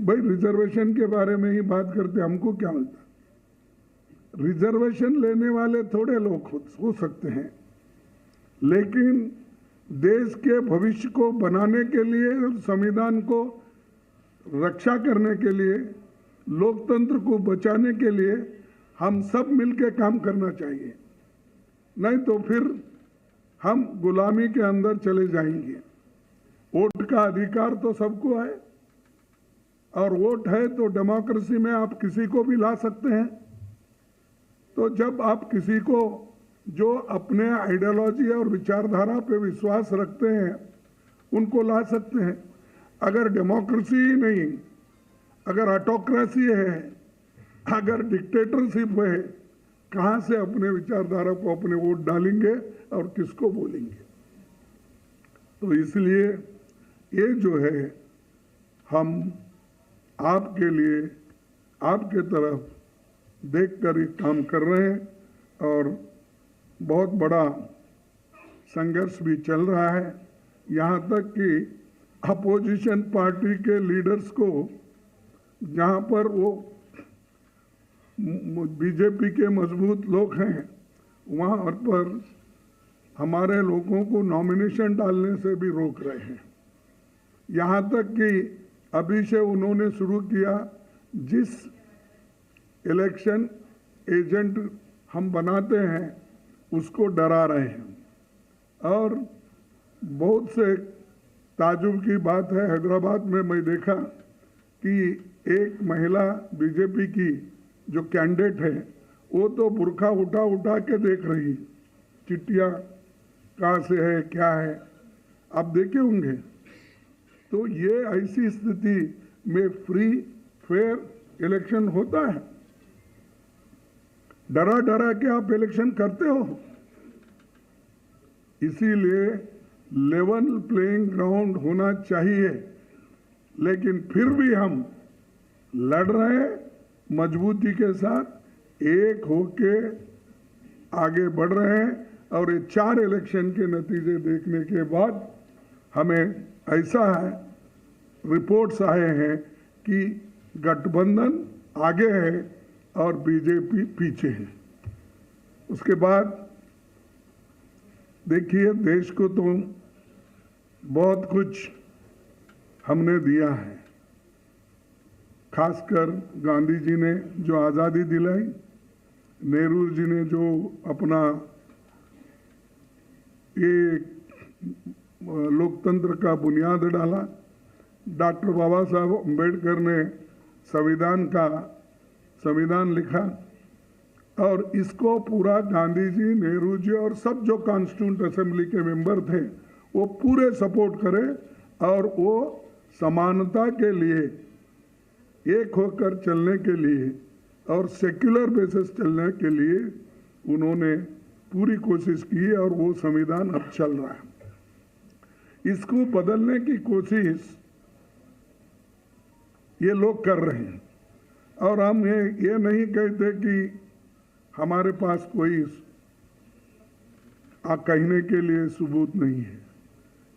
भाई रिजर्वेशन के बारे में ही बात करते, हमको क्या मिलता? रिजर्वेशन लेने वाले थोड़े लोग हो सकते हैं, लेकिन देश के भविष्य को बनाने के लिए, संविधान को रक्षा करने के लिए, लोकतंत्र को बचाने के लिए हम सब मिलकर काम करना चाहिए। नहीं तो फिर हम गुलामी के अंदर चले जाएंगे। वोट का अधिकार तो सबको है, और वोट है तो डेमोक्रेसी में आप किसी को भी ला सकते हैं। तो जब आप किसी को जो अपने आइडियोलॉजी और विचारधारा पे विश्वास रखते हैं उनको ला सकते हैं। अगर डेमोक्रेसी ही नहीं, अगर ऑटोक्रेसी है, अगर डिक्टेटरशिप है, कहाँ से अपने विचारधारा को अपने वोट डालेंगे और किसको बोलेंगे? तो इसलिए ये जो है हम आपके लिए, आपके तरफ देखकर ये काम कर रहे हैं, और बहुत बड़ा संघर्ष भी चल रहा है। यहाँ तक कि अपोजिशन पार्टी के लीडर्स को, जहाँ पर वो बीजेपी के मजबूत लोग हैं, वहाँ पर हमारे लोगों को नॉमिनेशन डालने से भी रोक रहे हैं। यहाँ तक कि अभी से उन्होंने शुरू किया, जिस इलेक्शन एजेंट हम बनाते हैं उसको डरा रहे हैं। और बहुत से ताजुब की बात है, हैदराबाद में मैं देखा कि एक महिला बीजेपी की जो कैंडिडेट है वो तो बुर्खा उठा उठा के देख रही, चिट्ठियाँ कहाँ से है, क्या है, आप देखे होंगे। तो ये ऐसी स्थिति में फ्री फेयर इलेक्शन होता है? डरा डरा के आप इलेक्शन करते हो। इसीलिए लेवल प्लेइंग ग्राउंड होना चाहिए, लेकिन फिर भी हम लड़ रहे हैं मजबूती के साथ, एक होके आगे बढ़ रहे हैं। और ये 4 इलेक्शन के नतीजे देखने के बाद हमें ऐसा है, रिपोर्ट्स आए हैं कि गठबंधन आगे है और बीजेपी पीछे है। उसके बाद देखिए, देश को तो बहुत कुछ हमने दिया है, खासकर गांधी जी ने जो आज़ादी दिलाई, नेहरू जी ने जो अपना ये लोकतंत्र का बुनियाद डाला, डॉक्टर बाबा साहब अम्बेडकर ने संविधान लिखा, और इसको पूरा गांधी जी, नेहरू जी और सब जो कॉन्स्टिट्यूंट असेंबली के मेंबर थे वो पूरे सपोर्ट करे, और वो समानता के लिए, एक होकर चलने के लिए और सेक्युलर बेसिस चलने के लिए उन्होंने पूरी कोशिश की, और वो संविधान अब चल रहा है। इसको बदलने की कोशिश ये लोग कर रहे हैं, और हम ये नहीं कहते कि हमारे पास कोई कहने के लिए सबूत नहीं है।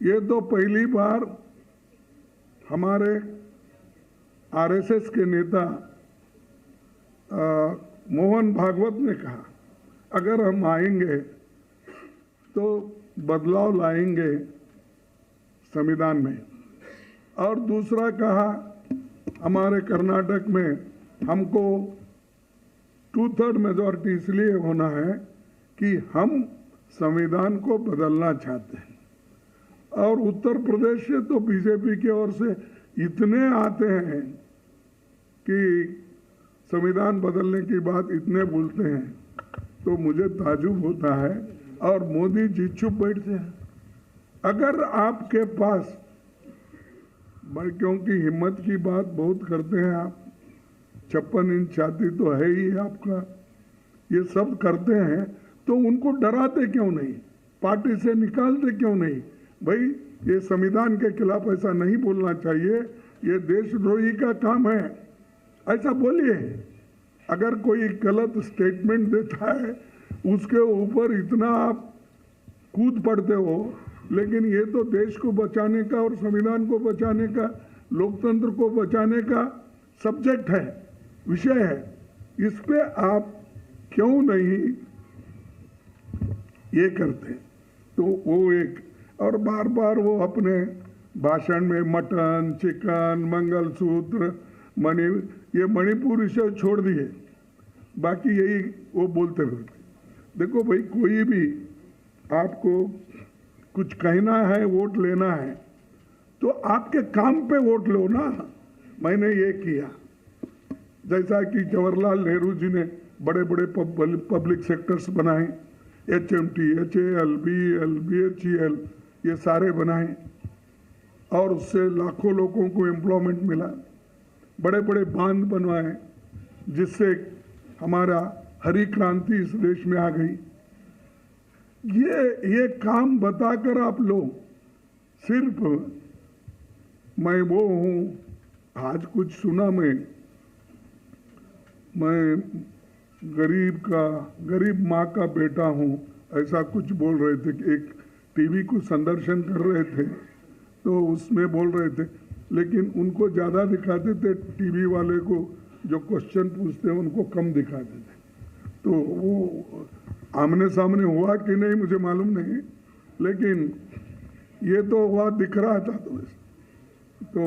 ये तो पहली बार हमारे आरएसएस के नेता मोहन भागवत ने कहा, अगर हम आएंगे तो बदलाव लाएंगे संविधान में। और दूसरा कहा, हमारे कर्नाटक में हमको 2/3 मेजॉरिटी इसलिए होना है कि हम संविधान को बदलना चाहते हैं। और उत्तर प्रदेश से तो बीजेपी की ओर से इतने आते हैं कि संविधान बदलने की बात इतने बोलते हैं, तो मुझे ताजुब होता है। और मोदी जी चुप बैठते हैं। अगर आपके पास, क्योंकि हिम्मत की बात बहुत करते हैं आप, 56 इंच छाती तो है ही आपका, ये सब करते हैं, तो उनको डराते क्यों नहीं, पार्टी से निकालते क्यों नहीं? भाई ये संविधान के खिलाफ ऐसा नहीं बोलना चाहिए, ये देशद्रोही का काम है, ऐसा बोलिए। अगर कोई गलत स्टेटमेंट देता है उसके ऊपर इतना आप कूद पड़ते हो, लेकिन ये तो देश को बचाने का और संविधान को बचाने का लोकतंत्र को बचाने का सब्जेक्ट है, विषय है। इस पे आप क्यों नहीं ये करते? तो वो एक, और बार बार वो अपने भाषण में मटन, चिकन, मंगलसूत्र, ये मणिपुर विषय छोड़ दिए, बाकी यही वो बोलते रहते। देखो भाई, कोई भी आपको कुछ कहना है, वोट लेना है, तो आपके काम पे वोट लो ना। मैंने ये किया, जैसा कि जवाहरलाल नेहरू जी ने बड़े बड़े पब्लिक सेक्टर्स बनाए, HMT, HAL, BEL, BHEL, ये सारे बनाए, और उससे लाखों लोगों को एम्प्लॉयमेंट मिला। बड़े बड़े बांध बनवाए, जिससे हमारा हरी क्रांति इस देश में आ गई। ये काम बताकर आप लोग सिर्फ मैं वो हूँ, आज कुछ सुना मैं गरीब माँ का बेटा हूँ, ऐसा कुछ बोल रहे थे। एक टीवी को संदर्शन कर रहे थे, तो उसमें बोल रहे थे, लेकिन उनको ज़्यादा दिखाते थे, टीवी वाले को जो क्वेश्चन पूछते हैं उनको कम दिखाते थे। तो वो आमने सामने हुआ कि नहीं मुझे मालूम नहीं, लेकिन ये तो हुआ, दिख रहा था। तो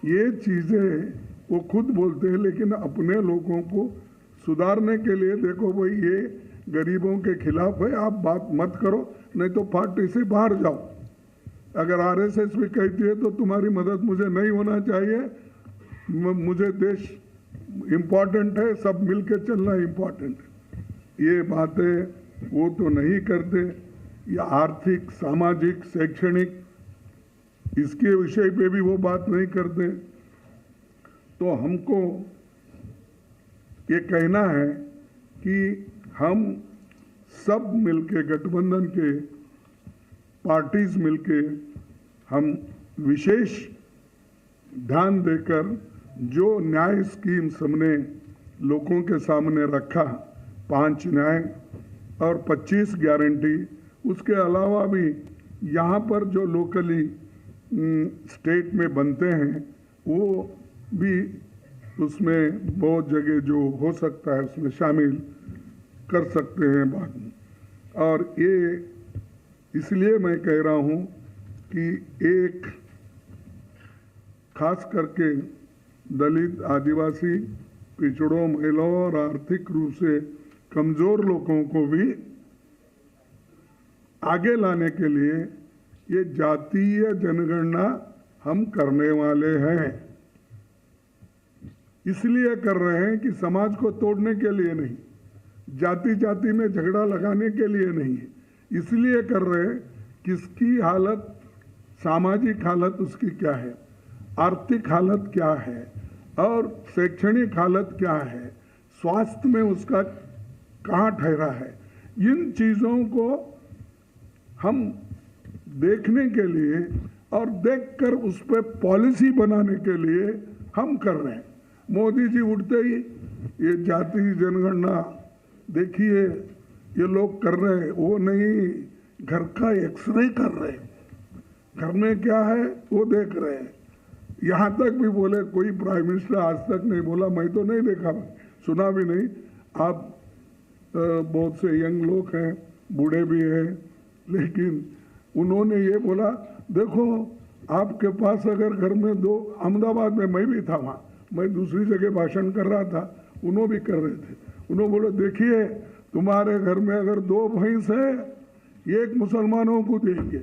ये चीज़ें वो खुद बोलते हैं, लेकिन अपने लोगों को सुधारने के लिए देखो भाई, ये गरीबों के खिलाफ है, आप बात मत करो, नहीं तो पार्टी से बाहर जाओ। अगर RSS भी कहती है तो तुम्हारी मदद मुझे नहीं होना चाहिए, मुझे देश इम्पोर्टेंट है, सब मिलके चलना इम्पोर्टेंट है। ये बातें वो तो नहीं करते, या आर्थिक, सामाजिक, शैक्षणिक, इसके विषय पे भी वो बात नहीं करते। तो हमको ये कहना है कि हम सब मिलके, गठबंधन के पार्टीज मिलके, हम विशेष ध्यान देकर जो न्याय स्कीम्स हमने लोगों के सामने रखा, 5 न्याय और 25 गारंटी, उसके अलावा भी यहाँ पर जो लोकली स्टेट में बनते हैं, वो भी उसमें बहुत जगह जो हो सकता है उसमें शामिल कर सकते हैं बाद में। और ये इसलिए मैं कह रहा हूँ कि एक खास करके दलित, आदिवासी, पिछड़ों, महिलाओं और आर्थिक रूप से कमजोर लोगों को भी आगे लाने के लिए ये जातीय जनगणना हम करने वाले हैं। इसलिए कर रहे हैं कि समाज को तोड़ने के लिए नहीं, जाति जाति में झगड़ा लगाने के लिए नहीं है। इसलिए कर रहे हैं किसकी हालत, सामाजिक हालत उसकी क्या है, आर्थिक हालत क्या है, और शैक्षणिक हालत क्या है, स्वास्थ्य में उसका कहाँ ठहरा है, इन चीज़ों को हम देखने के लिए और देखकर उस पर पॉलिसी बनाने के लिए हम कर रहे हैं। मोदी जी उठते ही ये जाति जनगणना देखिए ये लोग कर रहे हैं, वो नहीं, घर का एक्सरे कर रहे हैं, घर में क्या है वो देख रहे हैं। यहाँ तक भी बोले, कोई प्राइम मिनिस्टर आज तक नहीं बोला, मैं तो नहीं देखा, सुना भी नहीं। आप बहुत से यंग लोग हैं, बूढ़े भी हैं, लेकिन उन्होंने ये बोला, देखो आपके पास अगर घर में 2, अहमदाबाद में मैं भी था, वहाँ मैं दूसरी जगह भाषण कर रहा था, उन्होंने भी कर रहे थे, उन्होंने बोला देखिए तुम्हारे घर में अगर 2 भैंस है, 1 मुसलमानों को देंगे।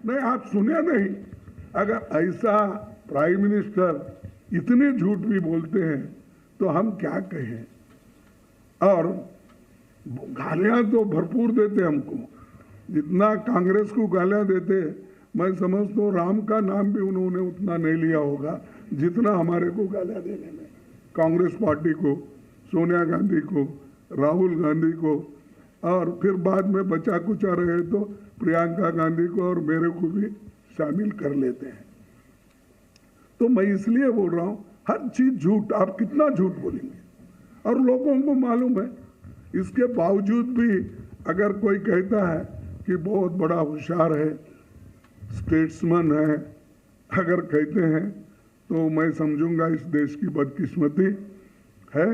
नहीं, आप सुने नहीं। अगर ऐसा प्राइम मिनिस्टर इतने झूठ भी बोलते हैं तो हम क्या कहें। और गालियां तो भरपूर देते हमको, जितना कांग्रेस को गालियां देते, मैं समझता हूँ राम का नाम भी उन्होंने उतना नहीं लिया होगा जितना हमारे को गालियां देने में। कांग्रेस पार्टी को, सोनिया गांधी को, राहुल गांधी को, और फिर बाद में बचा कुचा रहे तो प्रियंका गांधी को और मेरे को भी शामिल कर लेते हैं। तो मैं इसलिए बोल रहा हूँ, हर चीज झूठ, आप कितना झूठ बोलेंगे, और लोगों को मालूम है। इसके बावजूद भी अगर कोई कहता है कि बहुत बड़ा होशियार है, स्टेट्समैन है, अगर कहते हैं तो मैं समझूंगा इस देश की बदकिस्मती है।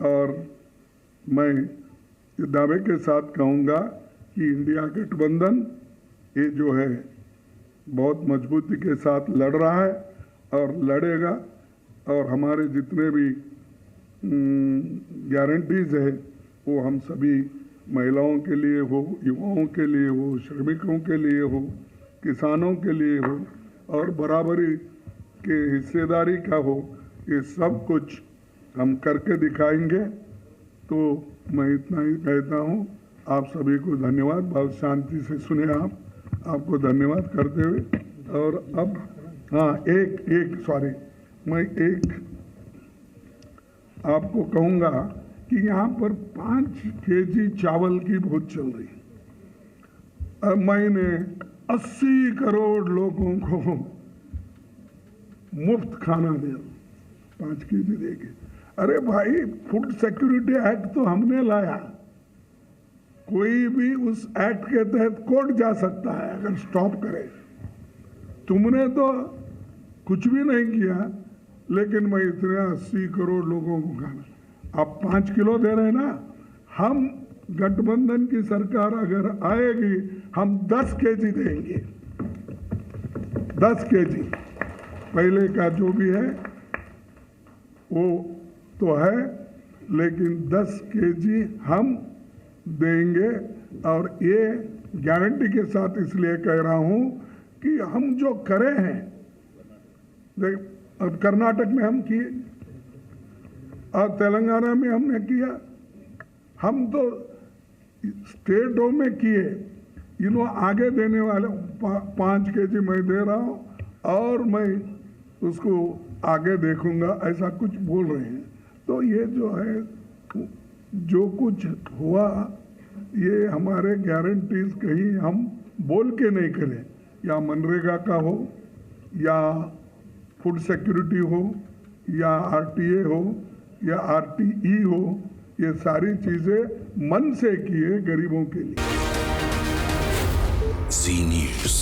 और मैं ये दावे के साथ कहूँगा कि इंडिया गठबंधन ये जो है बहुत मजबूती के साथ लड़ रहा है और लड़ेगा, और हमारे जितने भी गारंटीज है वो हम सभी महिलाओं के लिए हो, युवाओं के लिए हो, श्रमिकों के लिए हो, किसानों के लिए हो और बराबरी के हिस्सेदारी का हो, ये सब कुछ हम करके दिखाएंगे। तो मैं इतना ही कहता हूँ, आप सभी को धन्यवाद। बहुत शांति से सुने आपको धन्यवाद करते हुए। और अब हाँ मैं एक आपको कहूँगा कि यहाँ पर 5 केजी चावल की बहुत चल रही है। अब मैंने 80 करोड़ लोगों को मुफ्त खाना दे 5 केजी देके। अरे भाई, फूड सिक्योरिटी एक्ट तो हमने लाया, कोई भी उस एक्ट के तहत कोर्ट जा सकता है अगर स्टॉप करे। तुमने तो कुछ भी नहीं किया, लेकिन मैं इतने 80 करोड़ लोगों को खाना, आप 5 किलो दे रहे हैं ना। हम गठबंधन की सरकार अगर आएगी, हम 10 केजी देंगे, 10 केजी। पहले का जो भी है वो तो है, लेकिन 10 केजी हम देंगे। और ये गारंटी के साथ इसलिए कह रहा हूं कि हम जो करे हैं, अब कर्नाटक में हम किए और तेलंगाना में हमने किया, हम तो स्टेटों में किए। आगे देने वाले 5 केजी मैं दे रहा हूं और मैं उसको आगे देखूंगा, ऐसा कुछ बोल रहे हैं। तो ये जो है, जो कुछ हुआ, ये हमारे गारंटीज कहीं हम बोल के नहीं करें, या मनरेगा का हो, या फूड सिक्योरिटी हो, या आरटीए हो, या आरटीई हो, ये सारी चीजें मन से किए गरीबों के लिए। जी न्यूज़।